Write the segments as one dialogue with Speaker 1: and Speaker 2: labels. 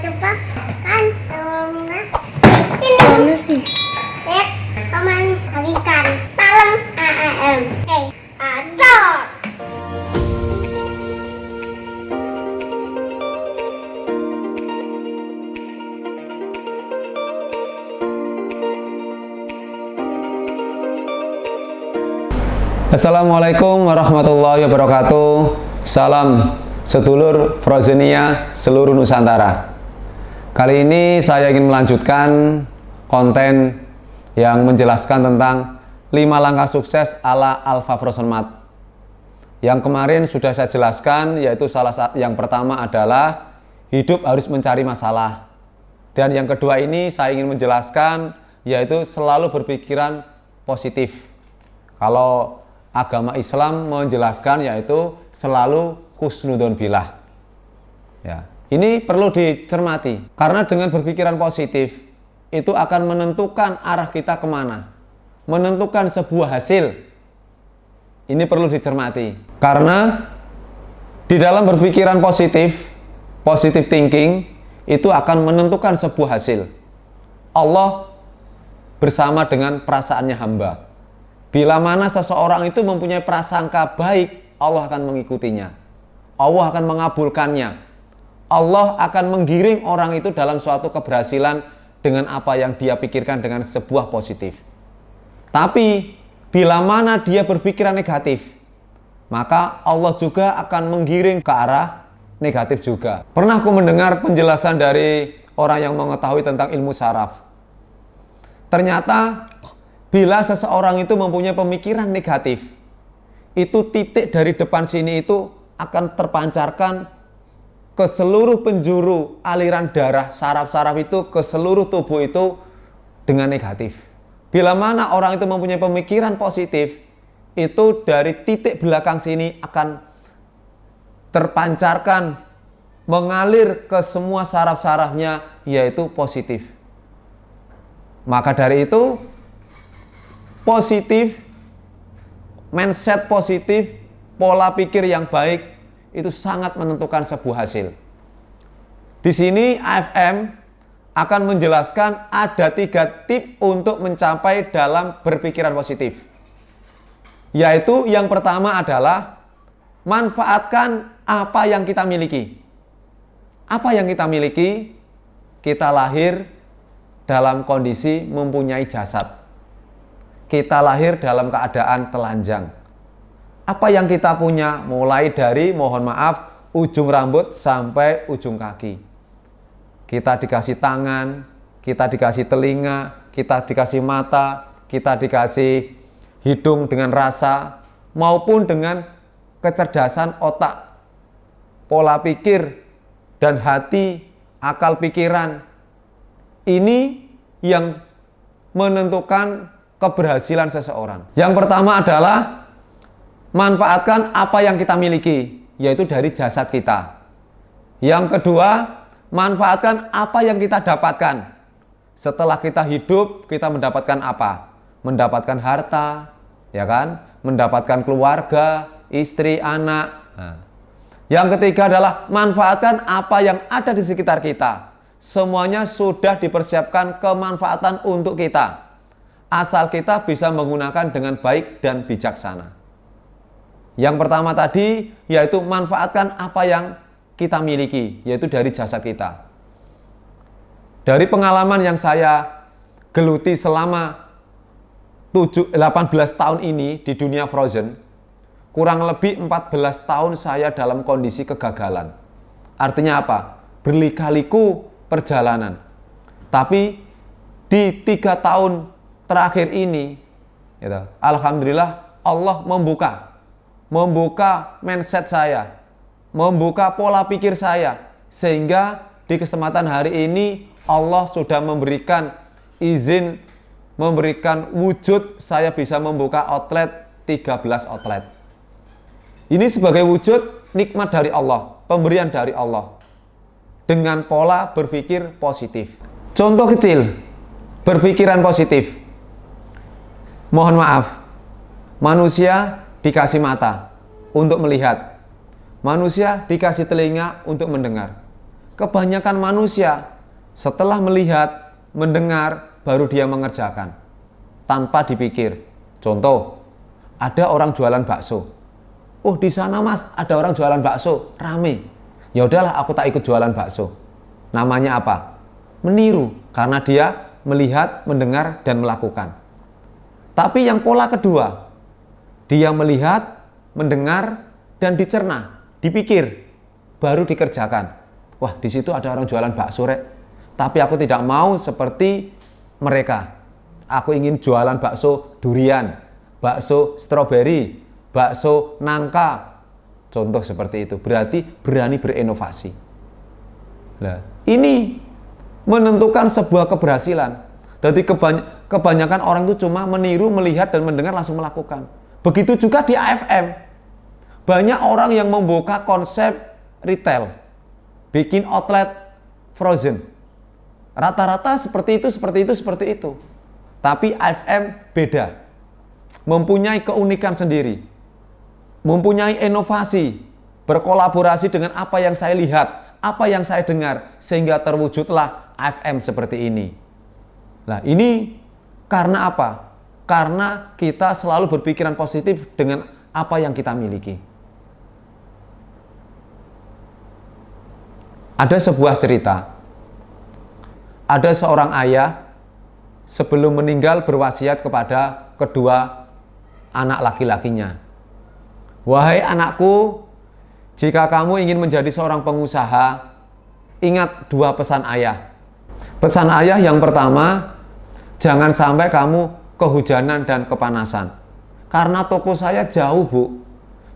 Speaker 1: apa kan ini sih paman ikan malam AAM ada.
Speaker 2: Assalamualaikum warahmatullahi wabarakatuh. Salam sedulur Frozenia seluruh Nusantara. Kali ini saya ingin melanjutkan konten yang menjelaskan tentang 5 langkah sukses ala Alpha Frozen Mart. Yang kemarin sudah saya jelaskan, yaitu yang pertama adalah hidup harus mencari masalah. Dan yang kedua ini saya ingin menjelaskan, yaitu selalu berpikiran positif. Kalau agama Islam menjelaskan yaitu selalu husnudon billah. Ya, ini perlu dicermati karena dengan berpikiran positif itu akan menentukan arah kita kemana, menentukan sebuah hasil. Ini perlu dicermati karena di dalam berpikiran positif, positive thinking itu akan menentukan sebuah hasil. Allah bersama dengan perasaannya hamba. Bila mana seseorang itu mempunyai prasangka baik, Allah akan mengikutinya. Allah akan mengabulkannya. Allah akan menggiring orang itu dalam suatu keberhasilan dengan apa yang dia pikirkan dengan sebuah positif. Tapi, bila mana dia berpikiran negatif, maka Allah juga akan menggiring ke arah negatif juga. Pernah aku mendengar penjelasan dari orang yang mengetahui tentang ilmu saraf. Ternyata bila seseorang itu mempunyai pemikiran negatif, itu titik dari depan sini itu akan terpancarkan ke seluruh penjuru aliran darah saraf-saraf itu ke seluruh tubuh itu dengan negatif. Bila mana orang itu mempunyai pemikiran positif, itu dari titik belakang sini akan terpancarkan, mengalir ke semua saraf-sarafnya, yaitu positif. Maka dari itu, positif, mindset positif, pola pikir yang baik itu sangat menentukan sebuah hasil. Di sini AFM akan menjelaskan ada 3 tip untuk mencapai dalam berpikiran positif. Yaitu yang pertama adalah manfaatkan apa yang kita miliki. Apa yang kita miliki? Kita lahir dalam kondisi mempunyai jasad. Kita lahir dalam keadaan telanjang. Apa yang kita punya mulai dari, mohon maaf, ujung rambut sampai ujung kaki. Kita dikasih tangan, kita dikasih telinga, kita dikasih mata, kita dikasih hidung dengan rasa, maupun dengan kecerdasan otak, pola pikir, dan hati, akal pikiran. Ini yang menentukan keberhasilan seseorang. Yang pertama adalah manfaatkan apa yang kita miliki, yaitu dari jasad kita. Yang kedua, manfaatkan apa yang kita dapatkan. Setelah kita hidup, kita mendapatkan apa? Mendapatkan harta, ya kan? Mendapatkan keluarga, istri, anak. Nah. Yang ketiga adalah manfaatkan apa yang ada di sekitar kita. Semuanya sudah dipersiapkan kemanfaatan untuk kita. Asal kita bisa menggunakan dengan baik dan bijaksana. Yang pertama tadi yaitu manfaatkan apa yang kita miliki, yaitu dari jasad kita. Dari pengalaman yang saya geluti selama 18 tahun ini di dunia Frozen, kurang lebih 14 tahun saya dalam kondisi kegagalan. Artinya apa? Berlika-liku perjalanan. Tapi di 3 tahun terakhir ini, gitu, alhamdulillah Allah membuka mindset saya, membuka pola pikir saya, sehingga di kesempatan hari ini Allah sudah memberikan izin, memberikan wujud saya bisa membuka outlet 13 outlet. Ini sebagai wujud nikmat dari Allah, pemberian dari Allah, dengan pola berpikir positif. Contoh kecil, berpikiran positif. Mohon maaf, manusia dikasih mata untuk melihat, manusia dikasih telinga untuk mendengar, kebanyakan manusia setelah melihat, mendengar, baru dia mengerjakan tanpa dipikir. Contoh, ada orang jualan bakso. Oh, di sana Mas, ada orang jualan bakso, rame. Ya udahlah, aku tak ikut jualan bakso. Namanya apa? Meniru, karena dia melihat, mendengar, dan melakukan. Tapi yang pola kedua, dia melihat, mendengar, dan dicerna, dipikir, baru dikerjakan. Wah, di situ ada orang jualan bakso, Rek. Tapi aku tidak mau seperti mereka. Aku ingin jualan bakso durian, bakso stroberi, bakso nangka. Contoh seperti itu. Berarti berani berinovasi. Nah, ini menentukan sebuah keberhasilan. Jadi kebanyakan orang itu cuma meniru, melihat, dan mendengar langsung melakukan. Begitu juga di AFM. Banyak orang yang membuka konsep retail, bikin outlet frozen. Rata-rata seperti itu. Tapi AFM beda. Mempunyai keunikan sendiri. Mempunyai inovasi. Berkolaborasi dengan apa yang saya lihat, apa yang saya dengar, sehingga terwujudlah AFM seperti ini. Nah, ini karena apa? Karena kita selalu berpikiran positif dengan apa yang kita miliki. Ada sebuah cerita. Ada seorang ayah sebelum meninggal berwasiat kepada kedua anak laki-lakinya. Wahai anakku, jika kamu ingin menjadi seorang pengusaha, ingat dua pesan ayah. Pesan ayah yang pertama, jangan sampai kamu kehujanan dan kepanasan. Karena toko saya jauh, Bu.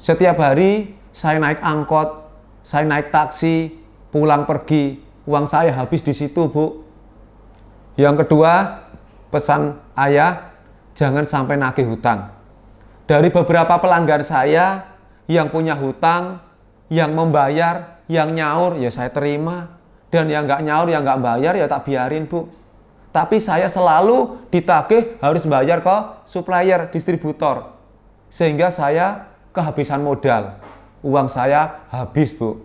Speaker 2: Setiap hari saya naik angkot, saya naik taksi, pulang pergi, uang saya habis di situ, Bu. Yang kedua, pesan ayah, jangan sampai nagih hutang. Dari beberapa pelanggan saya yang punya hutang, yang membayar, yang nyaur, ya saya terima. Dan yang nggak nyaur, yang nggak bayar, ya tak biarin, Bu. Tapi saya selalu ditagih harus bayar ke supplier, distributor. Sehingga saya kehabisan modal. Uang saya habis, Bu.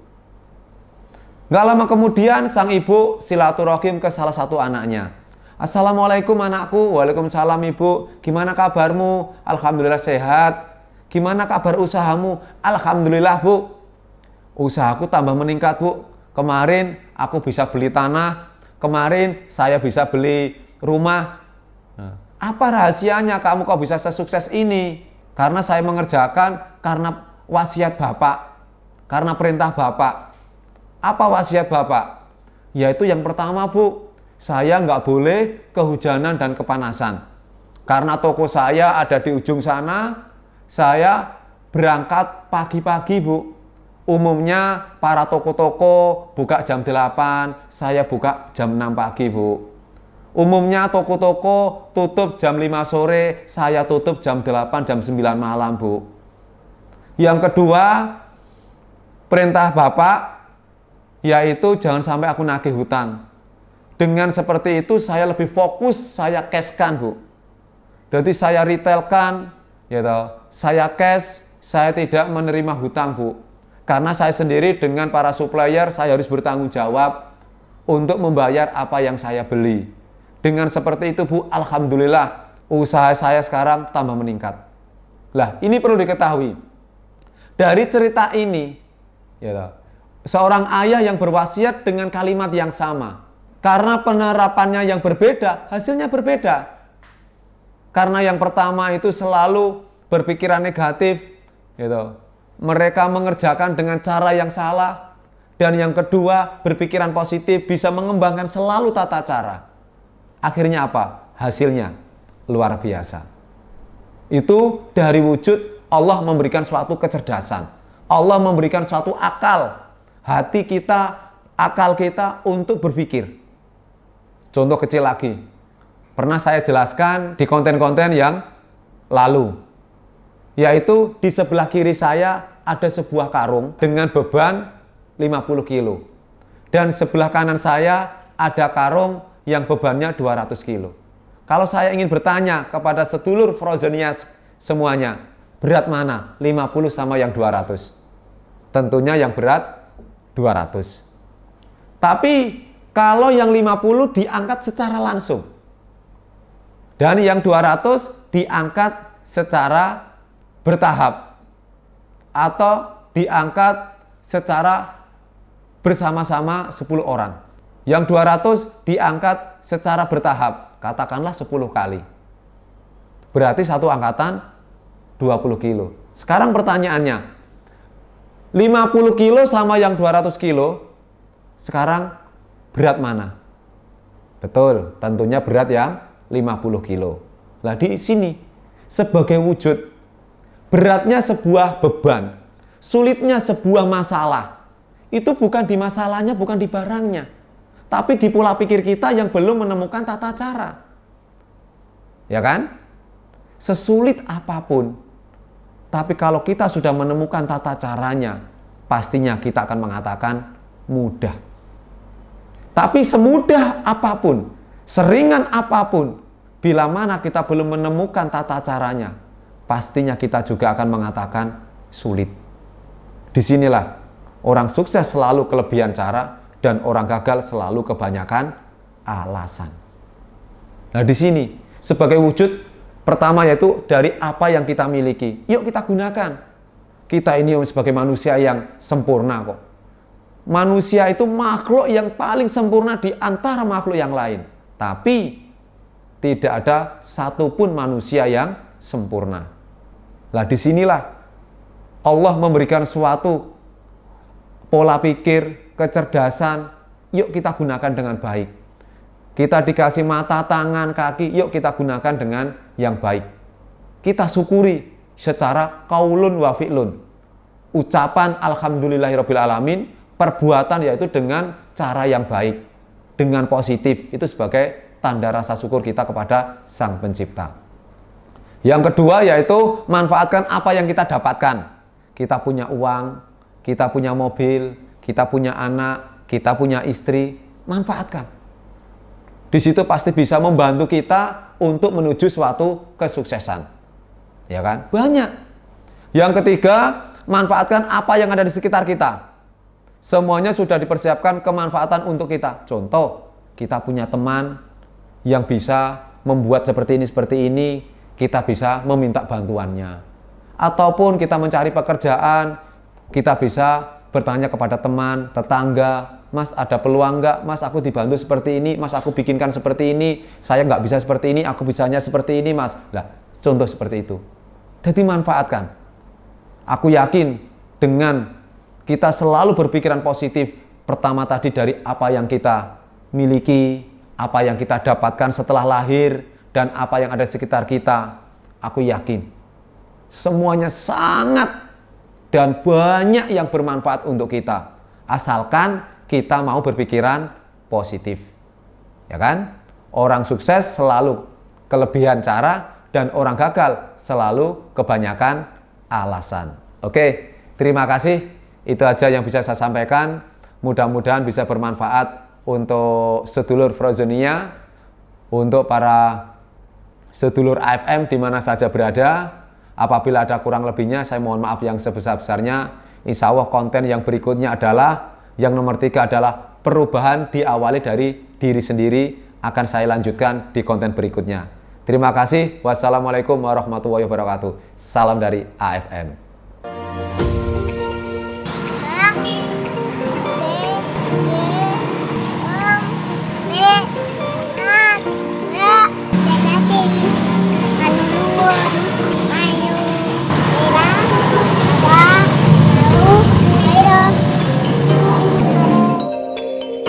Speaker 2: Nggak lama kemudian, sang ibu silaturahim ke salah satu anaknya. Assalamualaikum anakku. Waalaikumsalam ibu. Gimana kabarmu? Alhamdulillah sehat. Gimana kabar usahamu? Alhamdulillah, Bu. Usahaku tambah meningkat, Bu. Kemarin aku bisa beli tanah. Kemarin saya bisa beli rumah. Apa rahasianya kamu kok bisa sesukses ini? Karena saya mengerjakan karena wasiat Bapak. Karena perintah Bapak. Apa wasiat Bapak? Yaitu yang pertama, Bu, saya nggak boleh kehujanan dan kepanasan. Karena toko saya ada di ujung sana, saya berangkat pagi-pagi, Bu. Umumnya para toko-toko buka jam 8, saya buka jam 6 pagi, Bu. Umumnya toko-toko tutup jam 5 sore, saya tutup jam 8, jam 9 malam, Bu. Yang kedua, perintah Bapak, yaitu jangan sampai aku nagih hutang. Dengan seperti itu saya lebih fokus, saya cashkan, Bu. Jadi saya retailkan, gitu. Saya cash, saya tidak menerima hutang, Bu. Karena saya sendiri dengan para supplier, saya harus bertanggung jawab untuk membayar apa yang saya beli. Dengan seperti itu, Bu, alhamdulillah, usaha saya sekarang tambah meningkat. Lah, ini perlu diketahui. Dari cerita ini, ya, seorang ayah yang berwasiat dengan kalimat yang sama. Karena penerapannya yang berbeda, hasilnya berbeda. Karena yang pertama itu selalu berpikiran negatif, gitu. Mereka mengerjakan dengan cara yang salah. Dan yang kedua, berpikiran positif, bisa mengembangkan selalu tata cara. Akhirnya apa? Hasilnya luar biasa. Itu dari wujud Allah memberikan suatu kecerdasan. Allah memberikan suatu akal. Hati kita, akal kita untuk berpikir. Contoh kecil lagi. Pernah saya jelaskan di konten-konten yang lalu. Yaitu di sebelah kiri saya ada sebuah karung dengan beban 50 kilo. Dan sebelah kanan saya ada karung yang bebannya 200 kilo. Kalau saya ingin bertanya kepada sedulur Frozenias semuanya, berat mana? 50 sama yang 200? Tentunya yang berat 200. Tapi kalau yang 50 diangkat secara langsung. Dan yang 200 diangkat secara bertahap. Atau diangkat secara bersama-sama 10 orang. Yang 200 diangkat secara bertahap. Katakanlah 10 kali. Berarti satu angkatan 20 kilo. Sekarang pertanyaannya, 50 kilo sama yang 200 kilo, sekarang berat mana? Betul, tentunya berat yang 50 kilo. Nah di sini, sebagai wujud beratnya sebuah beban, sulitnya sebuah masalah, itu bukan di masalahnya, bukan di barangnya, tapi di pola pikir kita yang belum menemukan tata cara. Ya kan? Sesulit apapun, tapi kalau kita sudah menemukan tata caranya, pastinya kita akan mengatakan mudah. Tapi semudah apapun, seringan apapun, bila mana kita belum menemukan tata caranya, pastinya kita juga akan mengatakan sulit. Disinilah orang sukses selalu kelebihan cara dan orang gagal selalu kebanyakan alasan. Nah di sini sebagai wujud pertama yaitu dari apa yang kita miliki. Yuk kita gunakan. Kita ini sebagai manusia yang sempurna kok. Manusia itu makhluk yang paling sempurna di antara makhluk yang lain. Tapi tidak ada satupun manusia yang sempurna. Nah disinilah Allah memberikan suatu pola pikir, kecerdasan. Yuk kita gunakan dengan baik. Kita dikasih mata, tangan, kaki, yuk kita gunakan dengan yang baik. Kita syukuri secara qaulun wa fi'lun. Ucapan alhamdulillahirabbil alamin, perbuatan yaitu dengan cara yang baik, dengan positif. Itu sebagai tanda rasa syukur kita kepada Sang Pencipta. Yang kedua yaitu manfaatkan apa yang kita dapatkan. Kita punya uang, kita punya mobil, kita punya anak, kita punya istri, manfaatkan. Di situ pasti bisa membantu kita untuk menuju suatu kesuksesan. Ya kan? Banyak. Yang ketiga, manfaatkan apa yang ada di sekitar kita. Semuanya sudah dipersiapkan kemanfaatan untuk kita. Contoh, kita punya teman yang bisa membuat seperti ini, kita bisa meminta bantuannya. Ataupun kita mencari pekerjaan, kita bisa bertanya kepada teman, tetangga, Mas ada peluang nggak? Mas aku dibantu seperti ini, Mas aku bikinkan seperti ini, saya nggak bisa seperti ini, aku bisanya seperti ini Mas. Lah, contoh seperti itu. Jadi manfaatkan. Aku yakin dengan kita selalu berpikiran positif, pertama tadi dari apa yang kita miliki, apa yang kita dapatkan setelah lahir, dan apa yang ada di sekitar kita, aku yakin semuanya sangat dan banyak yang bermanfaat untuk kita. Asalkan kita mau berpikiran positif. Ya kan? Orang sukses selalu kelebihan cara dan orang gagal selalu kebanyakan alasan. Oke, terima kasih. Itu aja yang bisa saya sampaikan. Mudah-mudahan bisa bermanfaat untuk sedulur Frozonia, untuk para sedulur AFM di mana saja berada. Apabila ada kurang lebihnya, saya mohon maaf yang sebesar-besarnya. Insya Allah konten yang berikutnya adalah, yang nomor 3 adalah perubahan diawali dari diri sendiri, akan saya lanjutkan di konten berikutnya. Terima kasih. Wassalamualaikum warahmatullahi wabarakatuh. Salam dari AFM.